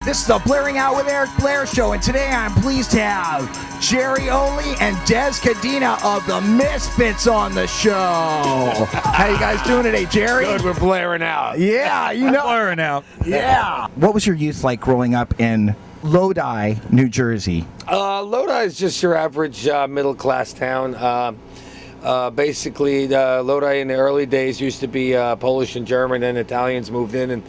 This is the Blairing Out with Eric Blair show, and today I'm pleased to have Jerry Only and Des Cadena of the Misfits on the show. How you guys doing today, Jerry? Good, we're blaring out. Yeah, you know. Blaring out. Yeah. What was your youth like growing up in Lodi, New Jersey? Lodi is just your average middle-class town. Basically, Lodi in the early days used to be Polish and German, and Italians moved in, and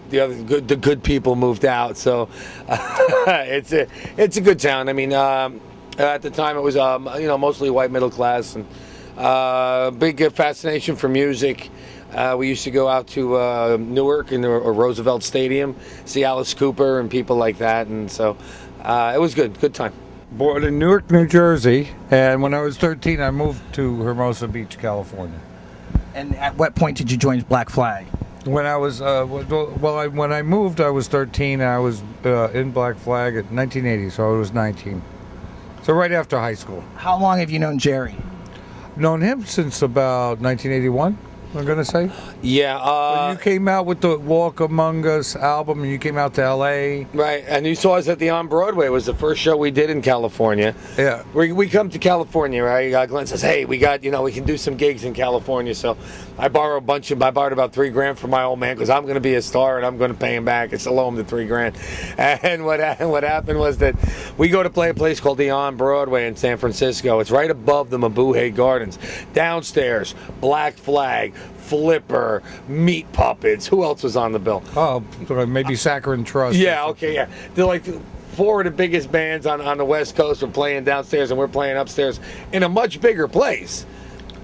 the good people moved out. So it's a good town. I mean, at the time it was mostly white middle class, and big fascination for music. We used to go out to Newark or Roosevelt Stadium, see Alice Cooper and people like that, and so it was good time. Born in Newark, New Jersey, and when I was 13, I moved to Hermosa Beach, California. And at what point did you join Black Flag? When I was when I moved, I was 13. And I was in Black Flag at 1980, so I was 19. So right after high school. How long have you known Jerry? Known him since about 1981. I'm gonna say. Yeah. When you came out with the Walk Among Us album, and you came out to L.A. Right, and you saw us at the On Broadway. It was the first show we did in California. Yeah. We come to California, right? Glenn says, "Hey, we can do some gigs in California." So I borrowed I borrowed about $3,000 from my old man because I'm going to be a star and I'm going to pay him back. I still owe him the $3,000. And what happened was that we go to play a place called the On Broadway in San Francisco. It's right above the Mabuhay Gardens. Downstairs, Black Flag, Flipper, Meat Puppets. Who else was on the bill? Oh, maybe Saccharine Trust. Yeah, okay, yeah. They're like four of the biggest bands on the West Coast were playing downstairs, and we're playing upstairs in a much bigger place.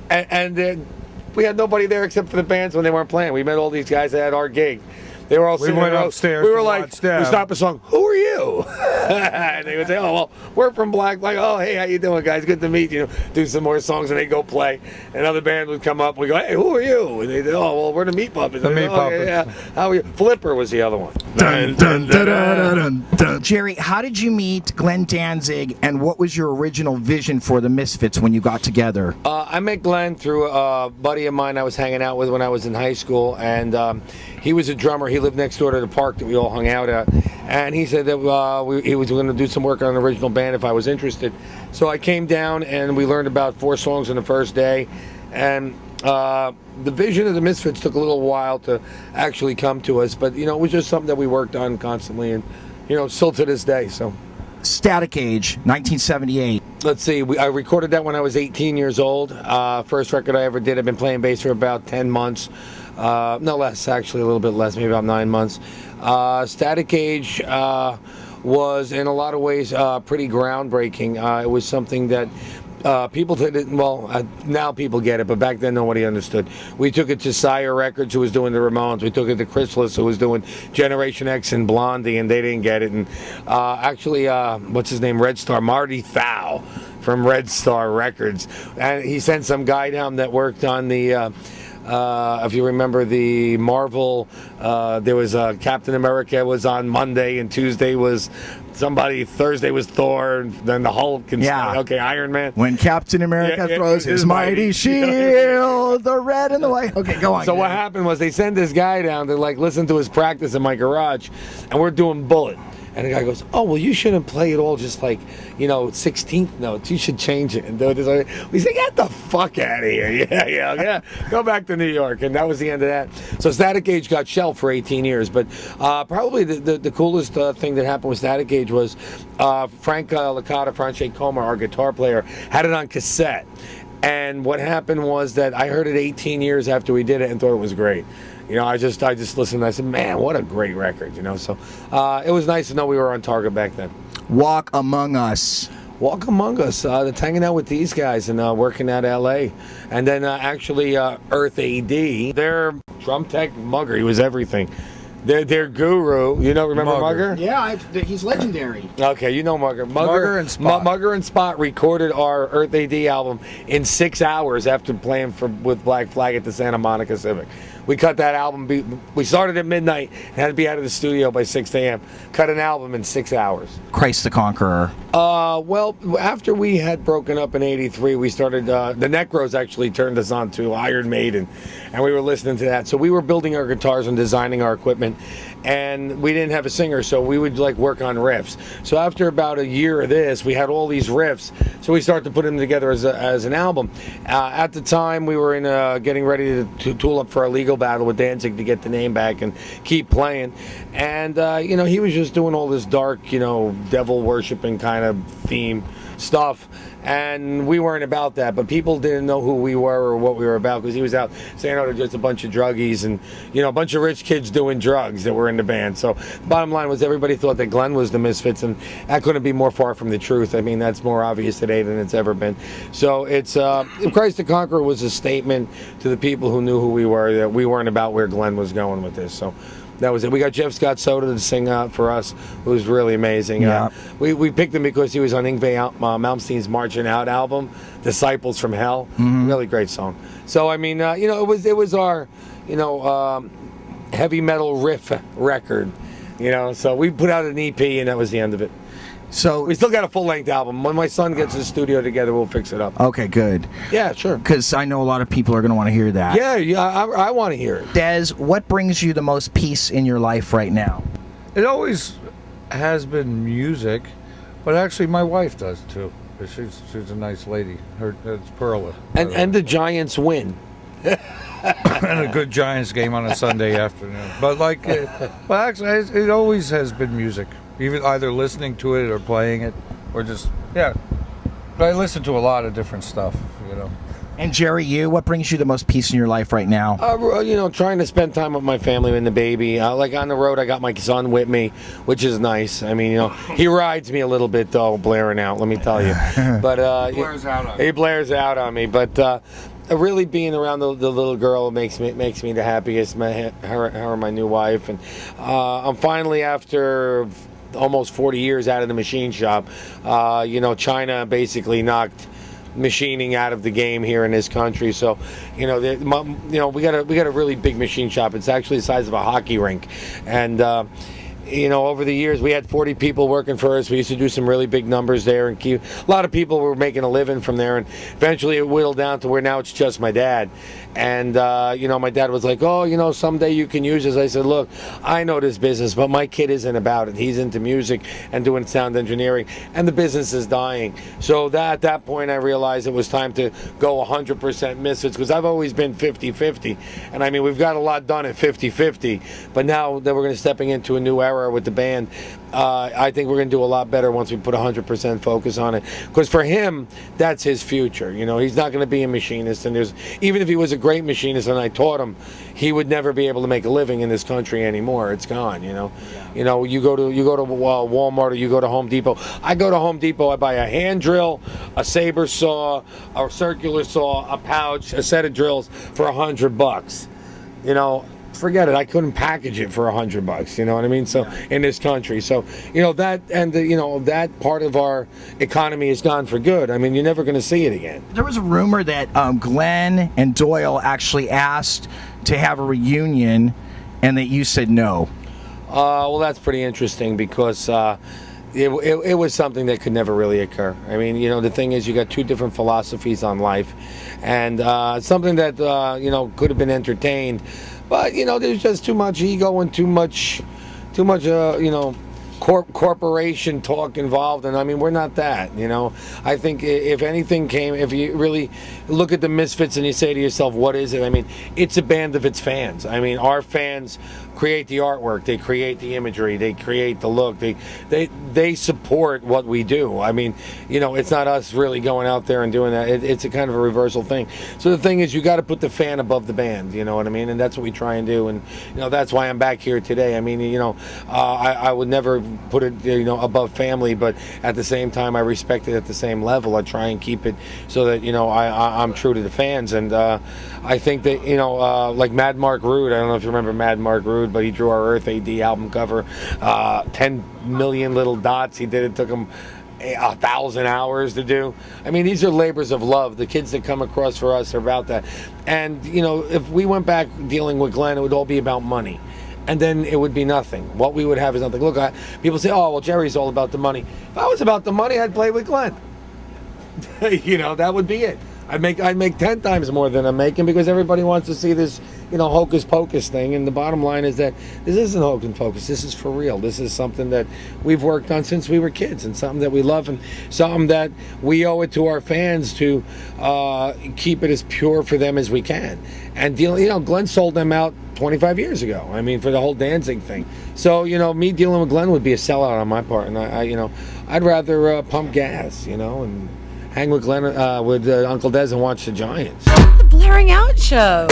And then we had nobody there except for the bands when they weren't playing. We met all these guys at our gig. They were all sitting went there. upstairs. We were to like, watch them. we stopped a song. Who are you? And they would say, "Oh, well, we're from Black Flag. Oh, hey, how you doing, guys? Good to meet you." Do some more songs, and they go play. Another band would come up. We go, "Hey, who are you?" And they say, "Oh, well, we're the Meat Puppets." The Meat Puppets. Yeah. How are you? Flipper was the other one. Dun, dun, dun, dun, dun, dun. Jerry, how did you meet Glen Danzig, and what was your original vision for the Misfits when you got together? I met Glenn through a buddy of mine I was hanging out with when I was in high school, and he was a drummer. He lived next door to the park that we all hung out at, and he said that he was going to do some work on an original band if I was interested. So I came down, and we learned about 4 songs on the first day, and the vision of the Misfits took a little while to actually come to us, but it was just something that we worked on constantly, and still to this day. So Static Age, 1978. let's see, I recorded that when I was 18 years old. First record I ever did. I've been playing bass for about 10 months. No less, actually, a little bit less, maybe about 9 months. Static Age was in a lot of ways pretty groundbreaking. It was something that people didn't, now people get it, but back then nobody understood. We took it to Sire Records, who was doing the Ramones. We took it to Khryst, who was doing Generation X and Blondie, and they didn't get it. And actually, what's his name, Red Star, Marty Thau from Red Star Records. And he sent some guy down that worked on the... if you remember the Marvel, there was Captain America was on Monday, and Tuesday was somebody, Thursday was Thor, and then the Hulk, and Iron Man. When Captain America throws his mighty shield, the red and the white. Okay, go on. So what happened was they sent this guy down to listen to his practice in my garage, and we're doing Bullet. And the guy goes, "Oh, well, you shouldn't play it all just 16th notes. You should change it and do it this way." We said, "Get the fuck out of here." Yeah. Go back to New York. And that was the end of that. So Static Age got shelved for 18 years. But probably the coolest thing that happened with Static Age was Frank Licata, Franche Comer, our guitar player, had it on cassette. And what happened was that I heard it 18 years after we did it and thought it was great. I just listened and I said, "Man, what a great record," So it was nice to know we were on target back then. Walk Among Us. Walk Among Us, that's hanging out with these guys and working at L.A. And then actually Earth AD, their drum tech, Mugger, he was everything. Their guru, remember Mugger? Yeah, he's legendary. Okay, you know Mugger. Mugger and Spot. Mugger and Spot recorded our Earth AD album in 6 hours after playing with Black Flag at the Santa Monica Civic. We cut that album. We started at midnight and had to be out of the studio by 6 a.m. Cut an album in 6 hours. Khryst the Conqueror. Well, after we had broken up in '83, we started. The Necros actually turned us on to Iron Maiden, and we were listening to that. So we were building our guitars and designing our equipment instrument, and we didn't have a singer, so we would like work on riffs. So after about a year of this, we had all these riffs, so we started to put them together as an album. At the time, we were getting ready to tool up for a legal battle with Danzig to get the name back and keep playing. And he was just doing all this dark, devil worshiping kind of theme stuff, and we weren't about that, but people didn't know who we were or what we were about, because he was out saying, oh, they're just a bunch of druggies and a bunch of rich kids doing drugs that were in the band. So bottom line was, everybody thought that Glen was the Misfits, and that couldn't be more far from the truth. I mean, that's more obvious today than it's ever been. So it's Khryst the Conqueror was a statement to the people who knew who we were, that we weren't about where Glen was going with this. So that was it. We got Jeff Scott Soda to sing for us, who was really amazing. Yeah. We picked him because he was on Yngwie Malmsteen's Marching Out album, Disciples from Hell. Mm-hmm. Really great song. So I mean, it was our, heavy metal riff record. So we put out an EP, and that was the end of it. So we still got a full-length album. When my son gets his studio together, we'll fix it up. Okay, good. Yeah, sure. Because I know a lot of people are going to want to hear that. Yeah, I want to hear it. Des, what brings you the most peace in your life right now? It always has been music, but actually my wife does too. She's a nice lady. It's Perla. And the Giants win. And a good Giants game on a Sunday afternoon. But actually, it always has been music. Even either listening to it or playing it, or just But I listen to a lot of different stuff. And Jerry, what brings you the most peace in your life right now? Trying to spend time with my family and the baby. Like on the road, I got my son with me, which is nice. I mean, he rides me a little bit though, blaring out. Let me tell you. But he blares out on me. But really being around the little girl makes me the happiest. Her and my new wife, and I'm finally, after almost 40 years out of the machine shop. China basically knocked machining out of the game here in this country. So, we got a really big machine shop. It's actually the size of a hockey rink, and over the years, we had 40 people working for us. We used to do some really big numbers there, and a lot of people were making a living from there. And eventually, it whittled down to where now it's just my dad. And my dad was like, "Oh, someday you can use this." I said, "Look, I know this business, but my kid isn't about it. He's into music and doing sound engineering, and the business is dying." So at that point, I realized it was time to go 100% Misfits, because I've always been 50-50, and I mean, we've got a lot done at 50-50. But now that we're going to stepping into a new era with the band, I think we're going to do a lot better once we put 100% focus on it. Because for him, that's his future. He's not going to be a machinist, and even if he was a great machinist and I taught him, he would never be able to make a living in this country anymore. It's gone. You go to Walmart, or you go to Home Depot. I go to Home Depot, I buy a hand drill, a saber saw, a circular saw, a pouch, a set of drills for $100. Forget it. I couldn't package it for $100. You know what I mean? So in this country, so that part of our economy is gone for good. I mean, you're never going to see it again. There was a rumor that Glen and Doyle actually asked to have a reunion, and that you said no. Well, that's pretty interesting, because it was something that could never really occur. I mean, the thing is, you got two different philosophies on life, and something that could have been entertained. But, there's just too much ego and too much corporation talk involved. And, I mean, we're not that, I think if anything if you really look at the Misfits and you say to yourself, what is it? I mean, it's a band of its fans. I mean, our fans create the artwork, they create the imagery, they create the look, they support what we do. I mean, it's not us really going out there and doing that. It's a kind of a reversal thing. So the thing is, you got to put the fan above the band, you know what I mean? And that's what we try and do. And that's why I'm back here today. I mean, I would never put it above family, but at the same time, I respect it at the same level. I try and keep it so that I'm true to the fans. And I think that like Mad Mark Rude, I don't know if you remember Mad Mark Rude, but he drew our Earth AD album cover, 10 million little dots. He did it, took him 1,000 hours to do. I mean, these are labors of love. The kids that come across for us are about that. And if we went back dealing with Glen, it would all be about money, and then it would be nothing. What we would have is nothing. Look, people say, "Oh, well, Jerry's all about the money." If I was about the money, I'd play with Glen. That would be it. I'd make 10 times more than I'm making because everybody wants to see this, hocus pocus thing. And the bottom line is that this isn't hocus pocus. This is for real. This is something that we've worked on since we were kids, and something that we love, and something that we owe it to our fans to keep it as pure for them as we can. And Glenn sold them out 25 years ago. I mean, for the whole Danzig thing. So me dealing with Glenn would be a sellout on my part, and I'd rather pump gas, and hang with Glenn, with Uncle Des and watch the Giants. The Blairing Out Show.